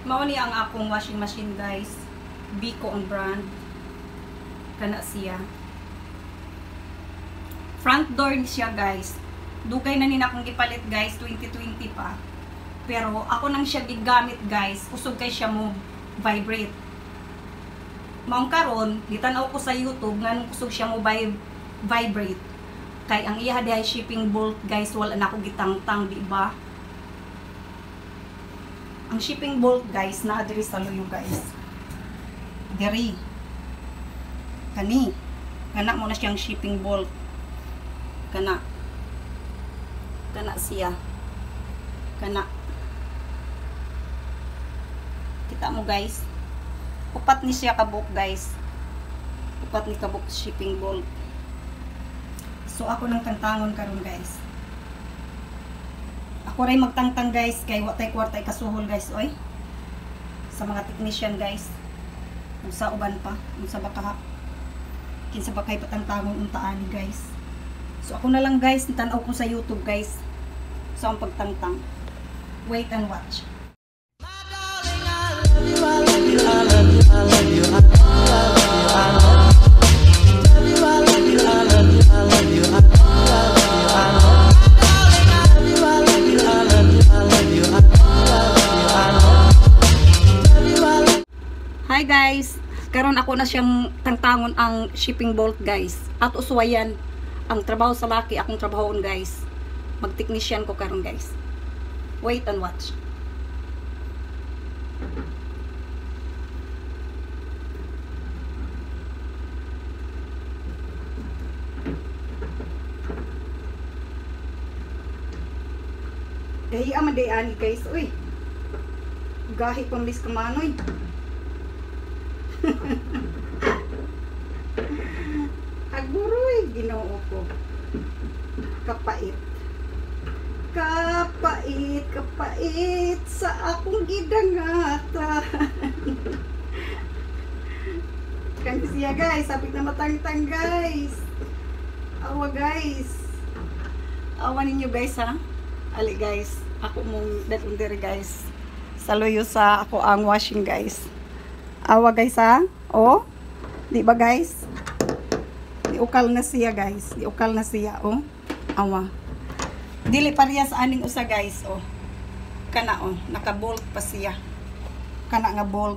Mao ni ang akong washing machine guys. Biko ang brand. Kana siya. Front door ni siya guys. Dugay na nina akong gipalit guys, 2020 pa. Pero ako nang siya gigamit guys, usog kay siya mo vibrate. Maong karon, gitanaw ko sa YouTube nganong usog siya mo vibrate. Kay ang iya dihay shipping bolt guys, wala na ako gitangtang, di ba? Ang shipping bolt guys, naa diri sa luyo guys. Diri. Kani. Kana mo na siyang shipping bolt. Kana. Kana siya. Kana. Kita mo guys. Upat ni siya kabuk guys. Upat ni kabuk shipping bolt. So ako nang tangtangon karon guys. Ako ray magtangtang guys kay watay kwartay kasuhol guys oy. Sa mga technician guys. Unsa uban pa, unsa baka kinsa ba kay patangtangon unta ani guys. So ako na lang guys, tan-aw ko sa YouTube guys. Sa ang pagtangtang. Wait and watch. Hi guys, karon ako na siyang tangtangon ang shipping bolt guys. At uswayan ang trabaho sa laki akong trabahon guys. Mag-technician ko karon guys. Wait and watch. Gahi aman day ani guys, uy. Gahi pambis kamanoy. Aguroy, Ginoo ko. Kapait. Kapait, kapait sa akong gidangatan. Kan siya guys, sapit na matangtang guys. Awa guys. Awa ninyo guys ha. Ali guys, ako mong dadunder guys. Saluyo sa ako ang washing guys. Awa guys ha. Oh. Di ba guys? Diukal na siya guys. Diukal na siya oh. Awa. Dili parehas aning usa guys oh. Kana oh, naka-bolt pa siya. Kana nga bolt,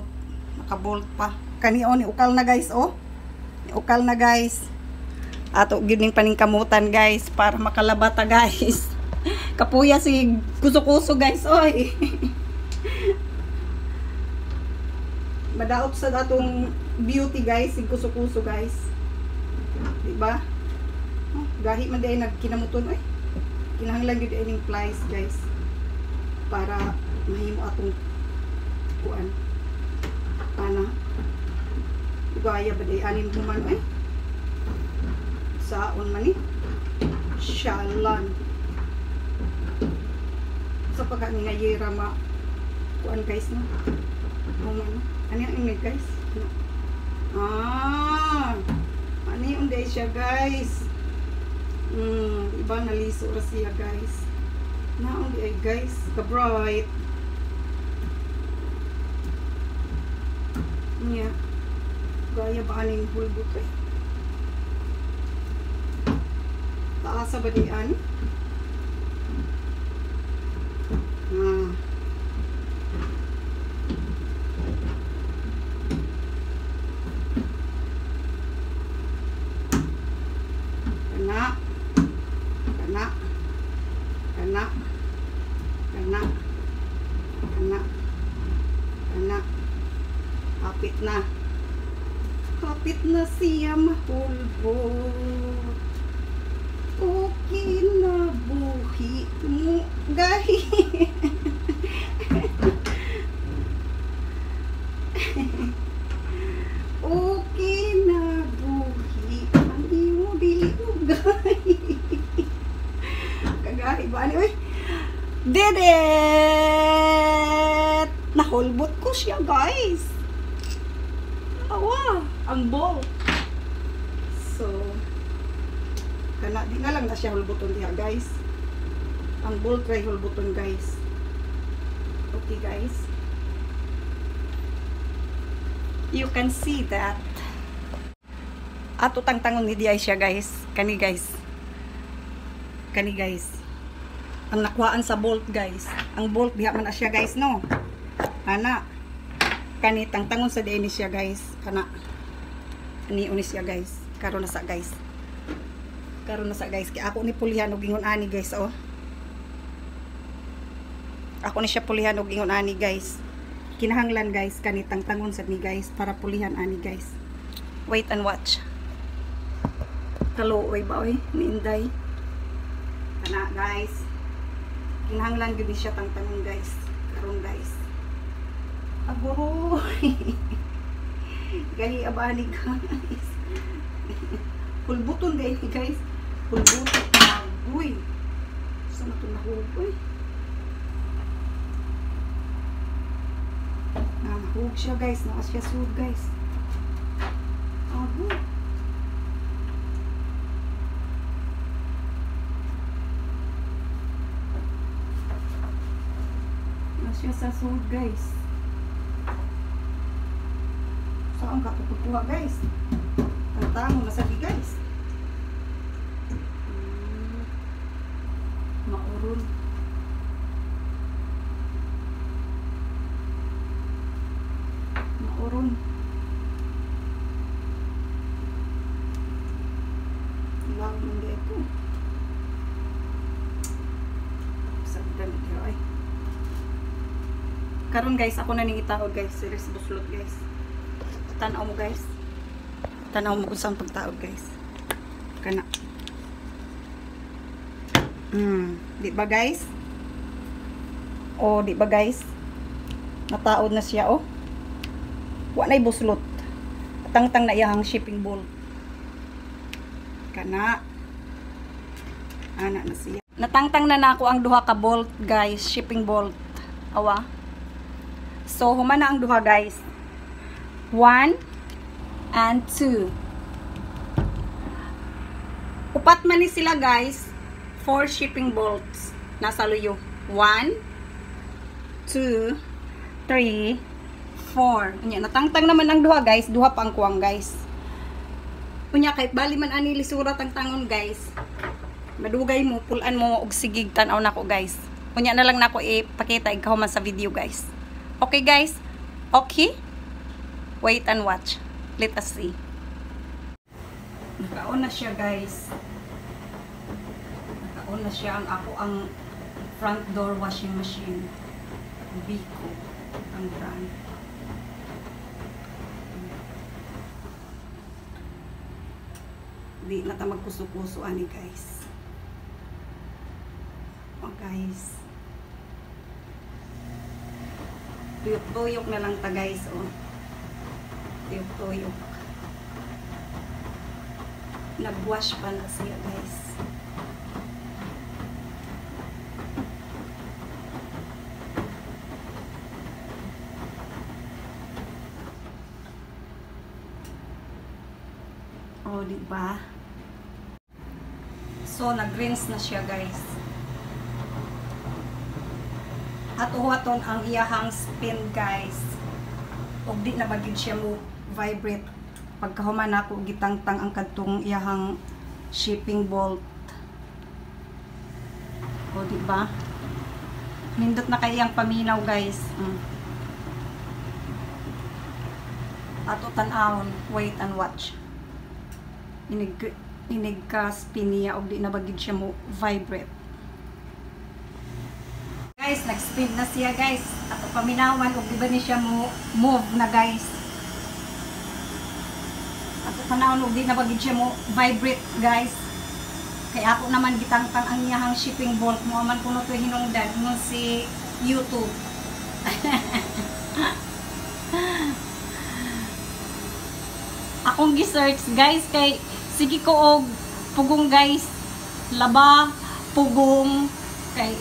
naka-bolt pa. Kani oh, niukal na guys oh. Niukal na guys. Ato gining paningkamutan guys para makalabata guys. Kapuya si kuso-kuso guys oy. Madaot sa datong beauty guys, si kuso-kuso guys. Diba? Oh, gahi man day nagkinamuton oy. Kinahanglan gyud ining plies guys para mahimo atong kuan. Ana. Gaya ba day anim human oy. Saon man ni? Shalan. Sa pagka nga yera ma kuan guys no. Human. Ano yung guys? Ah! Ano yung day siya guys? Iba naliso ra siya guys. Naon di ay guys, ka-bright. Niya. Gaya ba aning bulbot eh? Taasa ba di ani? Kapit na siya mahulbot. Okay na buhi mo gahi. Okay na buhi ang imo dili mo gahi. Kagahi ba ni oy? Did it! Nahulbot ko siya guys. Awa, ang bolt. So, kana di na lang na siya hulbuton diha guys. Ang bolt try hulbuton guys. Okay guys. You can see that. Ato tangtangon ni diay siya guys. Kani guys. Ang nakuhaan sa bolt guys. Ang bolt diha man na siya guys no. Ana. Kani tangtangon sa diay ni siya guys. Kana. Ani unis siya guys. Karon na sa guys. Kaya ako ni pulihan og ingon ani guys oh. Ako ni siya pulihan og ingon ani guys. Kinahanglan guys kani tangtangon sa ni guys para pulihan ani guys. Wait and watch. Kaluoy ba oy ni Inday. Kana guys. Kinahanglan gyud siya tangtangon guys. Karon guys. Agoy. Gali abani guys. Pulbuton guys guys. Pulbuton. Agoy. Sa mo to nahugoy. Nahug siya guys. Nakas siya sud guys. Agoy. Siya sa sud guys. Saan ka pupuha guys? Tantang masabi guys. Maurun. Lang man dito. Sabdan dito ay. Karon guys, ako na ning itahod guys. Series buslot guys. Tanaw mo guys. Tanaw mo kung saan pagtaod guys. Kana. Di ba guys? O, di ba guys? Nataod na siya oh. Wa na'y buslot. Tangtang na iyang shipping bolt. Kana. Ana na siya. Natangtang na nako ang duha ka bolt guys. Shipping bolt. Awa. So, humana ang duha guys. 1 and 2. Upat man ni sila guys. 4 shipping bolts. Nasa luyo. 1, 2, 3, 4. Unya, natangtang naman ang duha guys. Duha pa ang kuwang guys. Unya, kahit bali man ani lisura tangtangon guys. Madugay mo, pulan mo og sigig tanaw nako guys. Unya na lang nako ipakita ikaw man sa video guys. Okay guys? Okay? Wait and watch. Let us see. Nakaon na siya guys. Nakaon na siya ang front door washing machine. Biko ang brand. Di na ta magkuso-kuso ani guys. Oh guys. Tuyok-tuyok na lang ta guys oh. Tuyok-tuyok. Nag-wash pa na siya guys. Oh, diba? So, nag-rinse na siya guys. At uhaton ang iyahang spin guys. Og di na magid siya mo vibrate pagkahuman ako gitangtang ang kadtong iyahang shipping bolt. O di ba? Nindot na kay iyang paminaw guys. Ato tan-awon, wait and watch. Inig ka spin niya og di na magid siya mo vibrate. Guys, nag-spin na siya guys. Ato paminawan og di ba ni siya mo move na guys. Ato panahon og di na bagid siya mo vibrate guys. Kay ako naman gitangtang ang iyahang shipping bolt mo man kuno to hinungdan mo si YouTube. Akong gi-search guys kay sige ko og pugong guys. Laba, pugong kay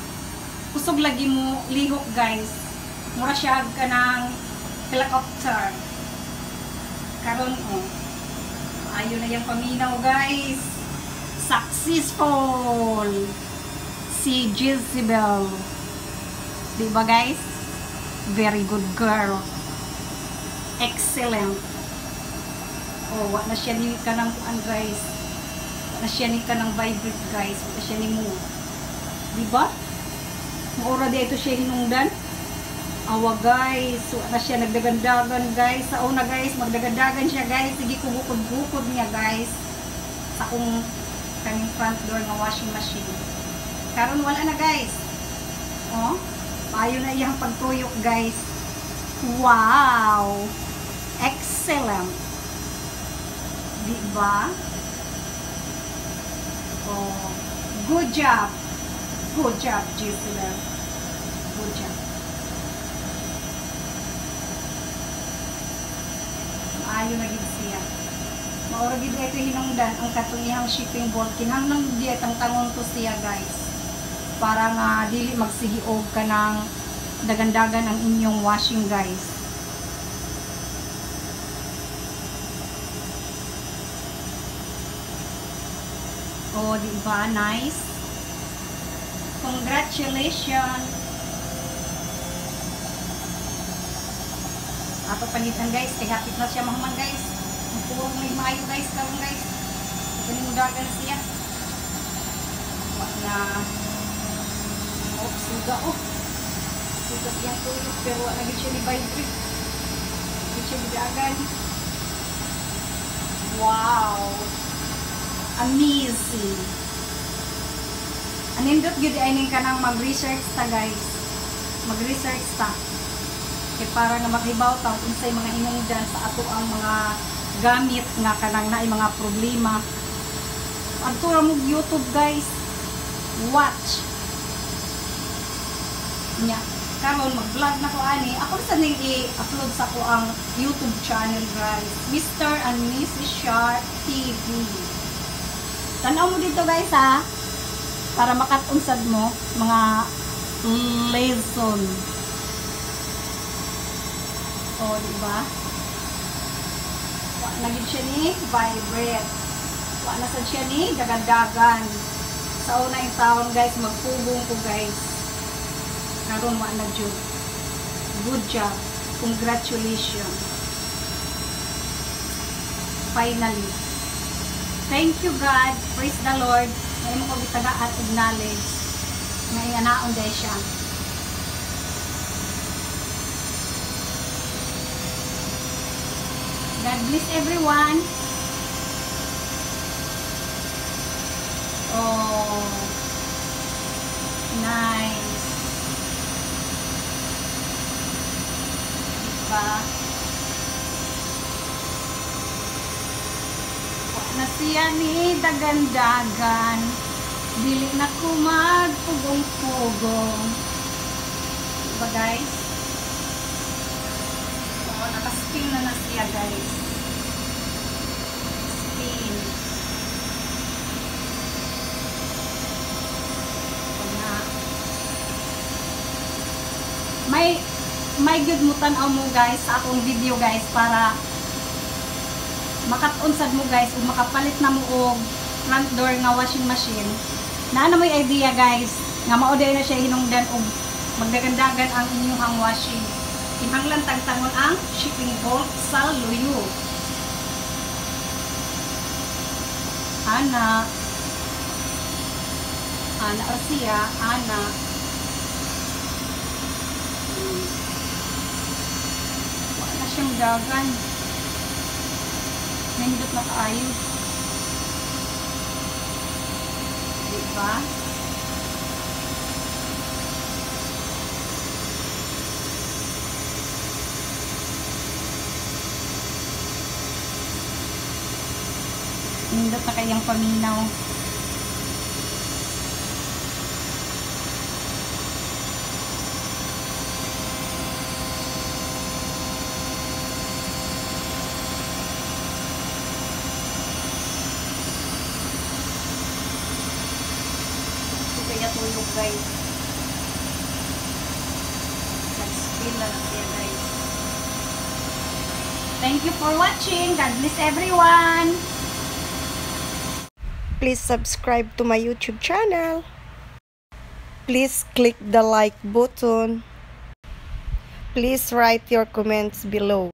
kusog lagi mo lihok guys. Mura siya ka ng helicopter. Karon oh. Ayun na yung paminaw guys. Successful. Si Jezebel. Diba guys? Very good girl. Excellent. Oh, wa na siya ni kanang kuan guys. Wa na siya ni kanang vibrate guys. Wa na siya ni mo. Diba? Maura di ito siya hinungdan. Awa guys. Wa na siya nagdagandagan guys. Sa una guys, magdagandagan siya guys. Sige ko bukod-bukod niya guys. Sa kung kaning front door ng washing machine. Karon wala na guys. Oh, maayo na iyang pagtuyok guys. Wow! Excellent! Diba? Oh, good job! Good job, Gisela. Good job. Maayo na gid siya. Maura gid ito hinungdan ang katungihang shipping board. Kinahanglan diya tang tangon to siya guys. Para nga dili magsihiog ka ng dagandagan ang inyong washing guys. Oh, diba? Nice. Congratulations. Ato palitan guys. Kaya hapit na siya mahuman guys. Purong may maayo guys. Karon guys. Ito ni mudagan siya. Wala. Oh, suga oh. Suga siyang tuyok. Pero wala naging siya ni vibrate. Naging siya mudagan. Wow. Amazing. Anindot gid ay ning kanang mag-research ta guys. Mag-research ta. Kay para nga maghibaw ta unsay mga hinungdan sa ato ang mga gamit nga kanang naay mga problema. Adto ra mo YouTube guys. Watch. Nya, karon mag-vlog na ko ani. Ako sa ning i-upload sa ko ang YouTube channel guys. Mr. and Mrs. Shark TV. Tanaw mo dito guys ha. Para makatunsad mo mga lesson. O, diba? Wa na gid siya ni vibrate. Wa na sad siya ni dagan-dagan. Sa una yung taon guys, magpugong ko guys. Karon wa na jud. Good job. Congratulations. Finally. Thank you God. Praise the Lord. Ngayon mo ko gitagaan og knowledge. Ngayon naon day siya. God bless everyone. Oh. Nice. Diba? Na siya ni dagandagan. Dili na ko magpugong-pugong. Diba guys? So, nakaspin na siya guys. Spin. May good mo tanaw mo guys sa akong video guys para makatunsad mo guys o makapalit na mo og front door nga washing machine. Na ano mo yung idea guys nga mauday na siya hinungdan og magdagandagan ang inyong washing. Kinahanglan tagtangon ang shipping bolt sa luyo. Ana Arcia, Ana. Wala siyang dagan. Nindot na kaayo. Diba? Nindot na kayang paminaw. Kaya tulog guys. Nag-spin na siya guys. Thank you for watching. God bless everyone. Please subscribe to my YouTube channel. Please click the like button. Please write your comments below.